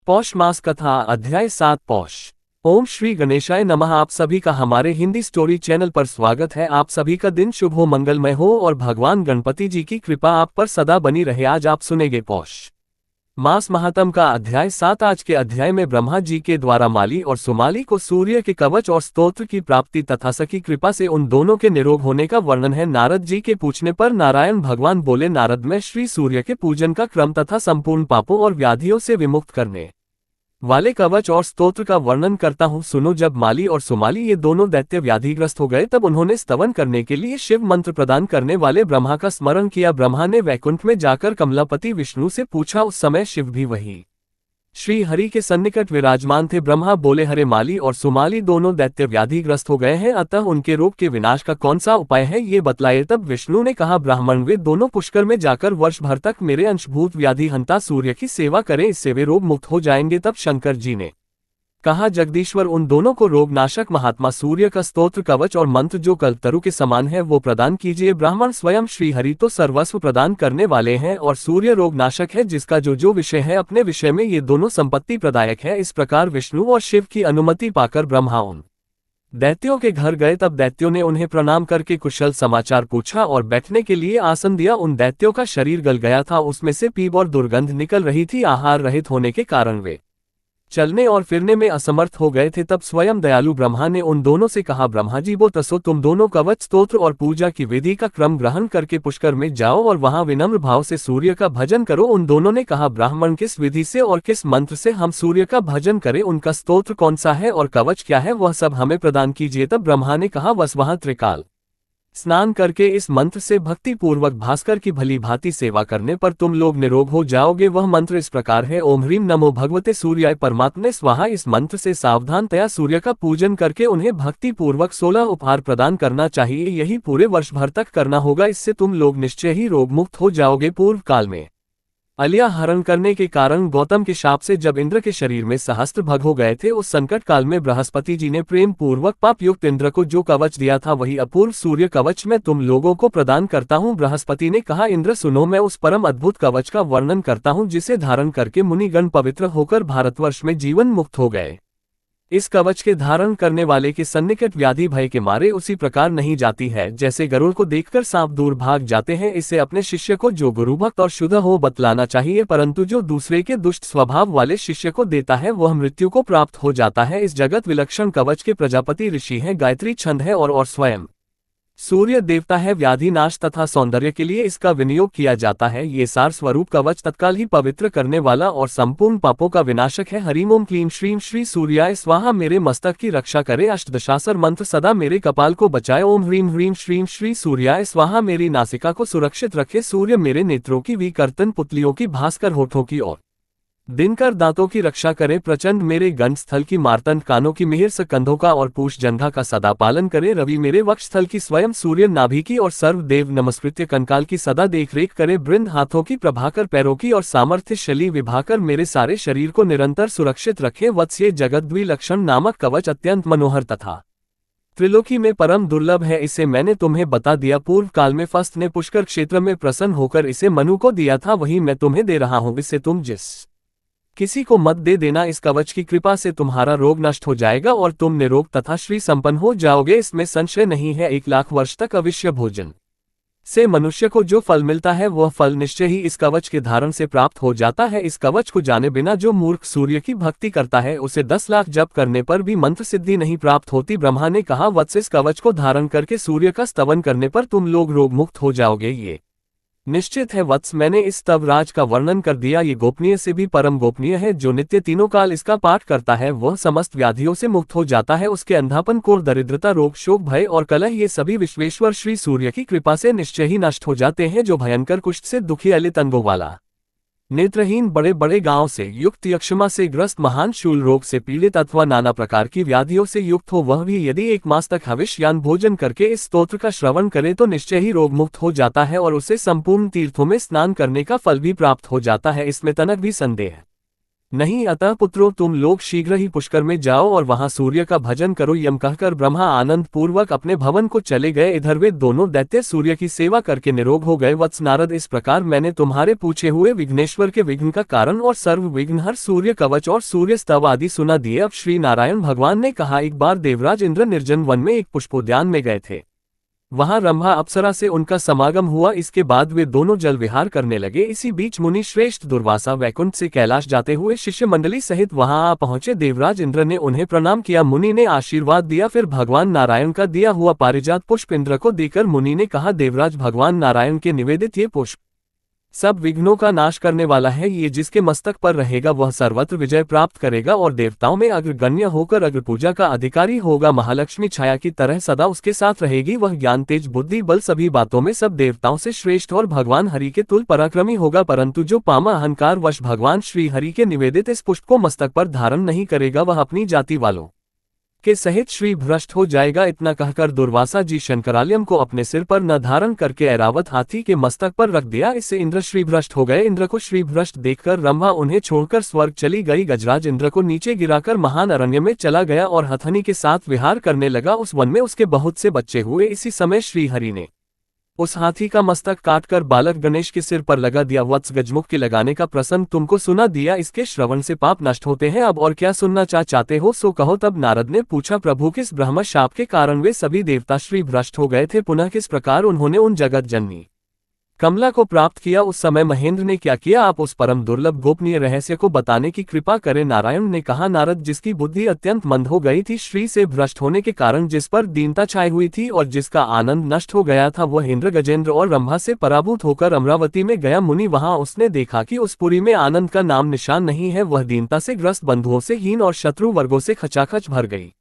पौष मास कथा अध्याय 7 पौष। ओम श्री गणेशाय नमः। आप सभी का हमारे हिंदी स्टोरी चैनल पर स्वागत है। आप सभी का दिन शुभ हो, मंगलमय हो और भगवान गणपति जी की कृपा आप पर सदा बनी रहे। आज आप सुनेंगे पौष मास महात्म का अध्याय 7। आज के अध्याय में ब्रह्मा जी के द्वारा माली और सुमाली को सूर्य के कवच और स्तोत्र की प्राप्ति तथा सकी कृपा से उन दोनों के निरोग होने का वर्णन है। नारद जी के पूछने पर नारायण भगवान बोले, नारद मैं श्री सूर्य के पूजन का क्रम तथा संपूर्ण पापों और व्याधियों से विमुक्त करने वाले कवच और स्तोत्र का वर्णन करता हूँ। सुनो, जब माली और सुमाली ये दोनों दैत्य व्याधिग्रस्त हो गए तब उन्होंने स्तवन करने के लिए शिव मंत्र प्रदान करने वाले ब्रह्मा का स्मरण किया। ब्रह्मा ने वैकुंठ में जाकर कमलापति विष्णु से पूछा। उस समय शिव भी वही श्री हरि के सन्निकट विराजमान थे। ब्रह्मा बोले, हरे माली और सुमाली दोनों दैत्य व्याधिग्रस्त हो गए हैं, अतः उनके रोग के विनाश का कौन सा उपाय है ये बतलाए। तब विष्णु ने कहा, ब्राह्मण वे दोनों पुष्कर में जाकर वर्ष भर तक मेरे अंशभूत व्याधि हंता सूर्य की सेवा करें, इससे वे रोग मुक्त हो जाएंगे। तब शंकर जी ने कहा, जगदीश्वर उन दोनों को रोगनाशक महात्मा सूर्य का स्तोत्र कवच और मंत्र जो कल्पतरु के समान है वो प्रदान कीजिए। ब्राह्मण स्वयं श्री हरि तो सर्वस्व प्रदान करने वाले हैं और सूर्य रोगनाशक है, जिसका जो विषय है अपने विषय में ये दोनों संपत्ति प्रदायक है। इस प्रकार विष्णु और शिव की अनुमति पाकर ब्रह्मा उन दैत्यों के घर गए। तब दैत्यों ने उन्हें प्रणाम करके कुशल समाचार पूछा और बैठने के लिए आसन दिया। उन दैत्यों का शरीर गल गया था, उसमें से पीप और दुर्गंध निकल रही थी। आहार रहित होने के कारण वे चलने और फिरने में असमर्थ हो गए थे। तब स्वयं दयालु ब्रह्मा ने उन दोनों से कहा, ब्रह्मा जी वो तसो तुम दोनों कवच स्तोत्र और पूजा की विधि का क्रम ग्रहण करके पुष्कर में जाओ और वहां विनम्र भाव से सूर्य का भजन करो। उन दोनों ने कहा, ब्राह्मण किस विधि से और किस मंत्र से हम सूर्य का भजन करें, उनका स्तोत्र कौन सा है और कवच क्या है, वह सब हमें प्रदान कीजिए। तब ब्रह्मा ने कहा, बस वहां त्रिकाल स्नान करके इस मंत्र से भक्ति पूर्वक भास्कर की भली भांति सेवा करने पर तुम लोग निरोग हो जाओगे। वह मंत्र इस प्रकार है, ओम ह्रीम नमो भगवते सूर्याय परमात्मने स्वाहा। इस मंत्र से सावधानतया सूर्य का पूजन करके उन्हें भक्ति पूर्वक 16 उपहार प्रदान करना चाहिए। यही पूरे वर्ष भर तक करना होगा, इससे तुम लोग निश्चय ही रोग मुक्त हो जाओगे। पूर्व काल में अलिया हरण करने के कारण गौतम के शाप से जब इंद्र के शरीर में सहस्त्र भग हो गए थे, उस संकट काल में बृहस्पति जी ने प्रेम पूर्वक पाप युक्त इंद्र को जो कवच दिया था वही अपूर्व सूर्य कवच मैं तुम लोगों को प्रदान करता हूँ। बृहस्पति ने कहा, इंद्र सुनो, मैं उस परम अद्भुत कवच का वर्णन करता हूँ जिसे धारण करके मुनिगण पवित्र होकर भारतवर्ष में जीवन मुक्त हो गए। इस कवच के धारण करने वाले के सन्निकट व्याधि भय के मारे उसी प्रकार नहीं जाती है जैसे गरुड़ को देखकर सांप दूर भाग जाते हैं। इसे अपने शिष्य को जो गुरुभक्त और शुद्ध हो बतलाना चाहिए, परंतु जो दूसरे के दुष्ट स्वभाव वाले शिष्य को देता है वह मृत्यु को प्राप्त हो जाता है। इस जगत विलक्षण कवच के प्रजापति ऋषि हैं, गायत्री छंद है और स्वयं सूर्य देवता है। व्याधि नाश तथा सौंदर्य के लिए इसका विनियोग किया जाता है। ये सार स्वरूप कवच तत्काल ही पवित्र करने वाला और संपूर्ण पापों का विनाशक है। हरिम ओम क्लीम श्रीम श्री सूर्याय स्वाहा। मेरे मस्तक की रक्षा करे। अष्टदशासर मंत्र सदा मेरे कपाल को बचाए। ओम ह्रीम ह्रीम श्रीम श्री सूर्याय स्वाहा। मेरी नासिका को सुरक्षित रखे। सूर्य मेरे नेत्रों की विकर्तन पुतलियों की भास्कर होठों की और दिनकर दांतों की रक्षा करे। प्रचंड मेरे गंध स्थल की मार्तंड कानों की मिहिर से कंधों का और पूष जंघा का सदा पालन करे। रवि मेरे वक्ष स्थल की स्वयं सूर्य नाभि की और सर्वदेव नमस्कृत्य कंकाल की सदा देखरेख करे। वृंद हाथों की प्रभाकर पैरों की और सामर्थ्यशाली विभाकर मेरे सारे शरीर को निरंतर सुरक्षित रखे। वत्स ये जगद्विलक्षण नामक कवच अत्यंत मनोहर तथा त्रिलोकी में परम दुर्लभ है, इसे मैंने तुम्हें बता दिया। पूर्व काल में फस्त ने पुष्कर क्षेत्र में प्रसन्न होकर इसे मनु को दिया था, वही मैं तुम्हें दे रहा हूँ। इससे तुम जिस किसी को मत दे देना। इस कवच की कृपा से तुम्हारा रोग नष्ट हो जाएगा और तुम निरोग तथा श्री संपन्न हो जाओगे, इसमें संशय नहीं है। 1 लाख वर्ष तक अवश्य भोजन से मनुष्य को जो फल मिलता है वह फल निश्चय ही इस कवच के धारण से प्राप्त हो जाता है। इस कवच को जाने बिना जो मूर्ख सूर्य की भक्ति करता है उसे 10 लाख जप करने पर भी मंत्र सिद्धि नहीं प्राप्त होती। ब्रह्मा ने कहा, वत्स इस कवच को धारण करके सूर्य का स्तवन करने पर तुम लोग रोग मुक्त हो जाओगे। ये निश्चित है वत्स, मैंने इस स्तव राज का वर्णन कर दिया। ये गोपनीय से भी परम गोपनीय है। जो नित्य तीनों काल इसका पाठ करता है वह समस्त व्याधियों से मुक्त हो जाता है। उसके अंधापन, कोढ़, दरिद्रता, रोग, शोक, भय और कलह ये सभी विश्वेश्वर श्री सूर्य की कृपा से निश्चय ही नष्ट हो जाते हैं। जो भयंकर कुष्ठ से दुखी अलित अंगों वाला, नेत्रहीन, बड़े बड़े गांव से युक्त, यक्षमा से ग्रस्त, महान शूल रोग से पीड़ित अथवा नाना प्रकार की व्याधियों से युक्त हो, वह भी यदि 1 मास तक हविष्यान भोजन करके इस स्तोत्र का श्रवण करे तो निश्चय ही रोग मुक्त हो जाता है और उसे संपूर्ण तीर्थों में स्नान करने का फल भी प्राप्त हो जाता है। इसमें तनक भी संदेह नहीं, अतः पुत्रों तुम लोग शीघ्र ही पुष्कर में जाओ और वहां सूर्य का भजन करो। यम कहकर ब्रह्मा आनंद पूर्वक अपने भवन को चले गए। इधर वे दोनों दैत्य सूर्य की सेवा करके निरोग हो गए। वत्स नारद, इस प्रकार मैंने तुम्हारे पूछे हुए विघ्नेश्वर के विघ्न का कारण और सर्व विघ्नहर सूर्य कवच और सूर्य स्तव आदि सुना दिए। अब श्री नारायण भगवान ने कहा, एक बार देवराज इंद्र निर्जन वन में एक पुष्पोद्यान में गए थे। वहां रंभा अप्सरा से उनका समागम हुआ। इसके बाद वे दोनों जल विहार करने लगे। इसी बीच मुनि श्रेष्ठ दुर्वासा वैकुंठ से कैलाश जाते हुए शिष्य मंडली सहित वहां आ पहुंचे। देवराज इंद्र ने उन्हें प्रणाम किया। मुनि ने आशीर्वाद दिया। फिर भगवान नारायण का दिया हुआ पारिजात पुष्प इंद्र को देकर मुनि ने कहा, देवराज भगवान नारायण के निवेदित ये पुष्प सब विघ्नों का नाश करने वाला है। ये जिसके मस्तक पर रहेगा वह सर्वत्र विजय प्राप्त करेगा और देवताओं में अग्रगण्य होकर अग्र पूजा का अधिकारी होगा। महालक्ष्मी छाया की तरह सदा उसके साथ रहेगी। वह ज्ञान, तेज, बुद्धि, बल सभी बातों में सब देवताओं से श्रेष्ठ और भगवान हरि के तुल्य पराक्रमी होगा। परंतु जो पामा अहंकार वश भगवान श्री हरि के निवेदित इस पुष्प को मस्तक पर धारण नहीं करेगा, वह अपनी जाति वालों के सहित श्री भ्रष्ट हो जाएगा। इतना कहकर दुर्वासा जी शंकरालयम को अपने सिर पर न धारण करके ऐरावत हाथी के मस्तक पर रख दिया। इससे इंद्र श्री भ्रष्ट हो गए। इंद्र को श्री भ्रष्ट देखकर रंभा उन्हें छोड़कर स्वर्ग चली गई। गजराज इंद्र को नीचे गिराकर महान अरण्य में चला गया और हथनी के साथ विहार करने लगा। उस वन में उसके बहुत से बच्चे हुए। इसी समय श्री हरि ने उस हाथी का मस्तक काटकर बालक गणेश के सिर पर लगा दिया। वत्स गजमुख के लगाने का प्रसंग तुमको सुना दिया। इसके श्रवण से पाप नष्ट होते हैं। अब और क्या सुनना चाहते हो सो कहो। तब नारद ने पूछा, प्रभु किस ब्रह्म शाप के कारण वे सभी देवता श्री भ्रष्ट हो गए थे? पुनः किस प्रकार उन्होंने उन जगत जननी कमला को प्राप्त किया? उस समय महेंद्र ने क्या किया? आप उस परम दुर्लभ गोपनीय रहस्य को बताने की कृपा करें। नारायण ने कहा, नारद, जिसकी बुद्धि अत्यंत मंद हो गई थी श्री से भ्रष्ट होने के कारण, जिस पर दीनता छाई हुई थी और जिसका आनंद नष्ट हो गया था, वह इंद्र, गजेंद्र और रंभा से पराभूत होकर अमरावती में गया। मुनि वहां उसने देखा कि उस पुरी में आनंद का नाम निशान नहीं है। वह दीनता से ग्रस्त, बंधुओं से हीन और शत्रु वर्गों से खचाखच भर गई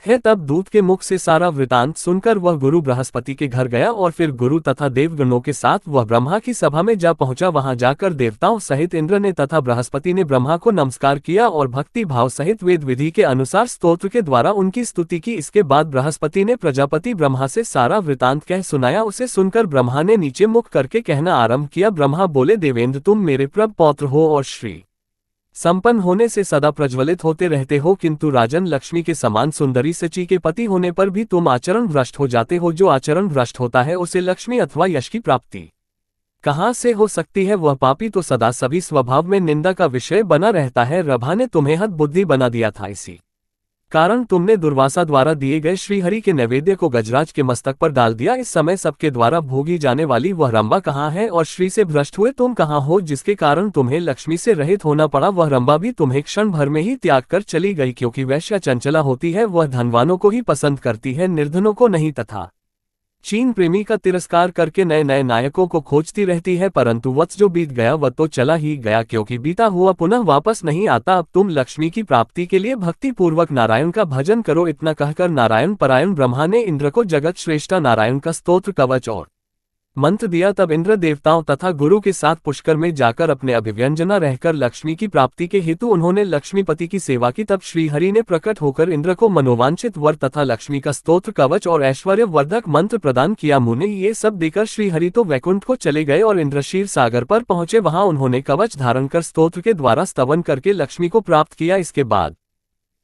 है। तब दूत के मुख से सारा वृतांत सुनकर वह गुरु बृहस्पति के घर गया और फिर गुरु तथा देवगणों के साथ वह ब्रह्मा की सभा में जा पहुंचा। वहां जाकर देवताओं सहित इंद्र ने तथा बृहस्पति ने ब्रह्मा को नमस्कार किया और भक्ति भाव सहित वेद विधि के अनुसार स्तोत्र के द्वारा उनकी स्तुति की। इसके बाद बृहस्पति ने प्रजापति ब्रह्मा से सारा वृतांत कह सुनाया। उसे सुनकर ब्रह्मा ने नीचे मुख करके कहना आरंभ किया। ब्रह्मा बोले, देवेंद्र, तुम मेरे प्रभ पौत्र हो और श्री संपन्न होने से सदा प्रज्वलित होते रहते हो, किंतु राजन लक्ष्मी के समान सुंदरी सची के पति होने पर भी तुम आचरण भ्रष्ट हो जाते हो। जो आचरण भ्रष्ट होता है उसे लक्ष्मी अथवा यश की प्राप्ति कहाँ से हो सकती है? वह पापी तो सदा सभी स्वभाव में निंदा का विषय बना रहता है। रभा ने तुम्हें हद बुद्धि बना दिया था। इसी कारण तुमने दुर्वासा द्वारा दिए गए श्रीहरि के नैवेद्य को गजराज के मस्तक पर डाल दिया। इस समय सबके द्वारा भोगी जाने वाली वह रंभा कहाँ है और श्री से भ्रष्ट हुए तुम कहाँ हो, जिसके कारण तुम्हें लक्ष्मी से रहित होना पड़ा? वह रंभा भी तुम्हें क्षण भर में ही त्याग कर चली गई, क्योंकि वैश्या चंचला होती है। वह धनवानों को ही पसंद करती है, निर्धनों को नहीं। तथा चीन प्रेमी का तिरस्कार करके नए नए नायकों को खोजती रहती है। परंतु वत्स जो बीत गया वह तो चला ही गया, क्योंकि बीता हुआ पुनः वापस नहीं आता। अब तुम लक्ष्मी की प्राप्ति के लिए भक्ति पूर्वक नारायण का भजन करो। इतना कहकर नारायण परायण ब्रह्मा ने इंद्र को जगत श्रेष्ठा नारायण का स्तोत्र, कवच और मंत्र दिया। तब इंद्र देवताओं तथा गुरु के साथ पुष्कर में जाकर अपने अभिव्यंजना रहकर लक्ष्मी की प्राप्ति के हेतु उन्होंने लक्ष्मीपति की सेवा की। तब श्रीहरि ने प्रकट होकर इंद्र को मनोवांछित वर तथा लक्ष्मी का स्तोत्र, कवच और ऐश्वर्य वर्धक मंत्र प्रदान किया। मुने ये सब देकर श्रीहरि तो वैकुंठ को चले गए और इंद्र क्षीर सागर पर पहुंचे। वहां उन्होंने कवच धारण कर स्तोत्र के द्वारा स्तवन करके लक्ष्मी को प्राप्त किया। इसके बाद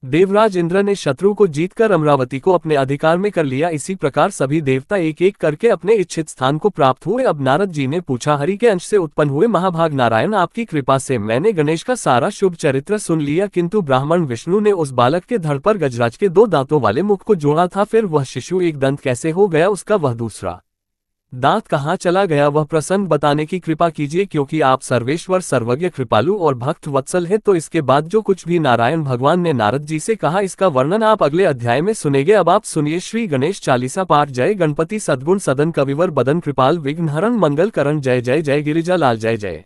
देवराज इंद्र ने शत्रु को जीतकर अमरावती को अपने अधिकार में कर लिया। इसी प्रकार सभी देवता एक एक करके अपने इच्छित स्थान को प्राप्त हुए। अब नारद जी ने पूछा, हरि के अंश से उत्पन्न हुए महाभाग नारायण, आपकी कृपा से मैंने गणेश का सारा शुभ चरित्र सुन लिया, किंतु ब्राह्मण विष्णु ने उस बालक के धड़ पर गजराज के 2 दांतों वाले मुख को जोड़ा था। फिर वह शिशु एक दंत कैसे हो गया, उसका वह दूसरा दांत कहाँ चला गया, वह प्रसंग बताने की कृपा कीजिए, क्योंकि आप सर्वेश्वर, सर्वज्ञ, कृपालु और भक्त वत्सल है। तो इसके बाद जो कुछ भी नारायण भगवान ने नारद जी से कहा, इसका वर्णन आप अगले अध्याय में सुनेंगे। अब आप सुनिए श्री गणेश चालीसा पाठ। जय गणपति सद्गुण सदन कविवर बदन कृपाल विघ्नहरण मंगल करण, जय जय जय गिरिजा लाल, जय जय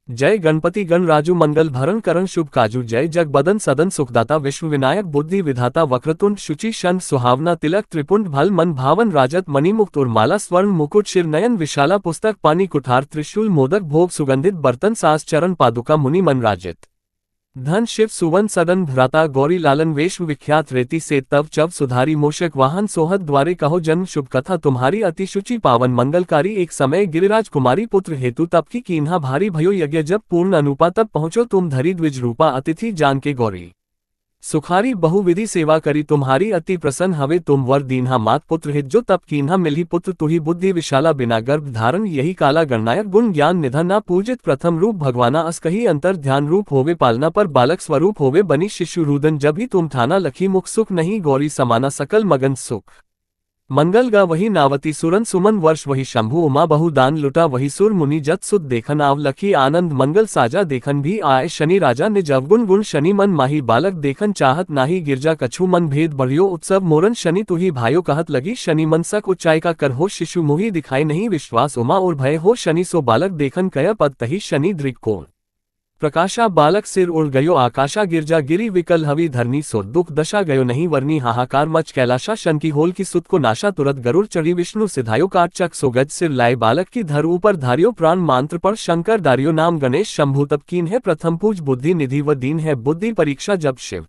जय गणपति गण राजू मंगल भरण करण शुभ काजू, जय जग बदन सदन सुखदाता विश्व विनायक बुद्धि विधाता वक्रतुंड शुचि शन सुहावना तिलक त्रिपुंड भल मन भावन राजत मणिमुक्त उर्माला स्वर्ण मुकुट शिर नयन विशाला पुस्तक पानी कुठार त्रिशूल मोदक भोग सुगंधित बर्तन सास चरण पादुका मुनि मन राजित। धन शिव सुवन सदन भ्राता गौरी लालन विश्व विख्यात रेती से तव चव सुधारी मोशक वाहन सोहत द्वारे कहो जन्म शुभ कथा तुम्हारी अति शुचि पावन मंगलकारी। एक समय गिरिराज कुमारी पुत्र हेतु तप की कीन्हा भारी भयो यज्ञ जब पूर्ण अनुपा तब पहुँचो तुम धरी द्विज रूपा अतिथि जान के गौरी सुखारी बहुविधि सेवा करी तुम्हारी अति प्रसन्न हवे तुम वर दीन्हा मात पुत्र हित जो तप कीन्हा मिलही पुत्र तुही बुद्धि विशाला बिना गर्भ धारण यही काला गणनायक गुण ज्ञान निधन ना पूजित प्रथम रूप भगवाना अस कही अंतर ध्यान रूप होवे पालना पर बालक स्वरूप होवे बनी शिशु रुदन जब ही तुम ठाना लखी मुख सुख नहीं गौरी समाना सकल मगन सुख मंगल गा वही नावती सुरन सुमन वर्ष वही शंभु उमा बहु दान लुटा वही सुर मुनि जत सुत देखन आव लखी आनंद मंगल साजा देखन भी आए शनि राजा निज अवगुण गुण शनि मन माही बालक देखन चाहत नाही गिरजा कछु मन भेद बढ़ियो उत्सव मोरन शनि तुही भायो कहत लगी शनि मन सक उच्चाई का कर हो शिशु मुही दिखाई नहीं विश्वास उमा और भय हो शनि सो बालक देखन कय पद तही शनि दृक्कोण प्रकाशा बालक सिर उड़ गयो आकाशा गिरजा गिरी विकल हवि धरनी सो दुख दशा गयो नहीं वर्णी हाहाकार मच कैलाशा शन की होल की सुत को नाशा तुरत गरुड़ चढ़ी विष्णु सिधायो काट चक सो गज सिर लाए बालक की धर ऊपर धारियो प्राण मंत्र पर शंकर दारियो नाम गणेश शंभु तब कीन है प्रथम पूज बुद्धि निधि व दीन है बुद्धि परीक्षा जब शिव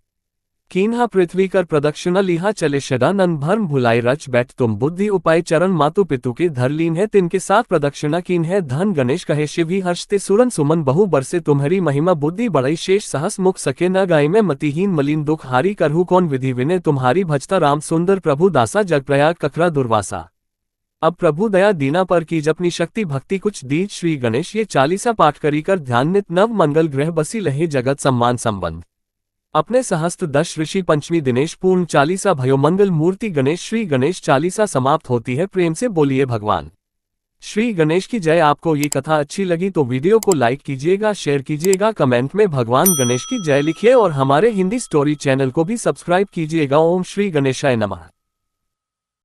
कीन्हा पृथ्वी कर प्रदक्षिणा लिहा चले शदानंद भर्म भुलाए रच बैठ तुम बुद्धि उपाय चरण मातु पितु के धर लीन है तिनके साथ प्रदक्षिणा कीन है धन गणेश कहे शिव ही हर्षते सुरन सुमन बहु बरसे तुम्हारी महिमा बुद्धि बढ़ई शेष सहस मुख सके न गाय में मतिहीन मलिन दुख हारी करहु कौन विधि विनय तुम्हारी भजता राम सुंदर प्रभु दासा जग प्रयाग कखरा दुर्वासा। अब प्रभु दया दीना पर की जपनी शक्ति भक्ति कुछ दीज श्री गणेश ये चालीसा पाठ करी कर ध्यान नित नव मंगल ग्रह बसी लहे जगत सम्मान संबंध अपने सहस्त्र दश ऋषि पंचमी दिनेश पूर्ण चालीसा भयो मंगल मूर्ति गणेश श्री गणेश चालीसा समाप्त होती है प्रेम से बोलिए भगवान श्री गणेश की जय। आपको ये कथा अच्छी लगी तो वीडियो को लाइक कीजिएगा शेयर कीजिएगा कमेंट में भगवान गणेश की जय लिखिए और हमारे हिंदी स्टोरी चैनल को भी सब्सक्राइब कीजिएगा। ओम श्री गणेशाय नमः।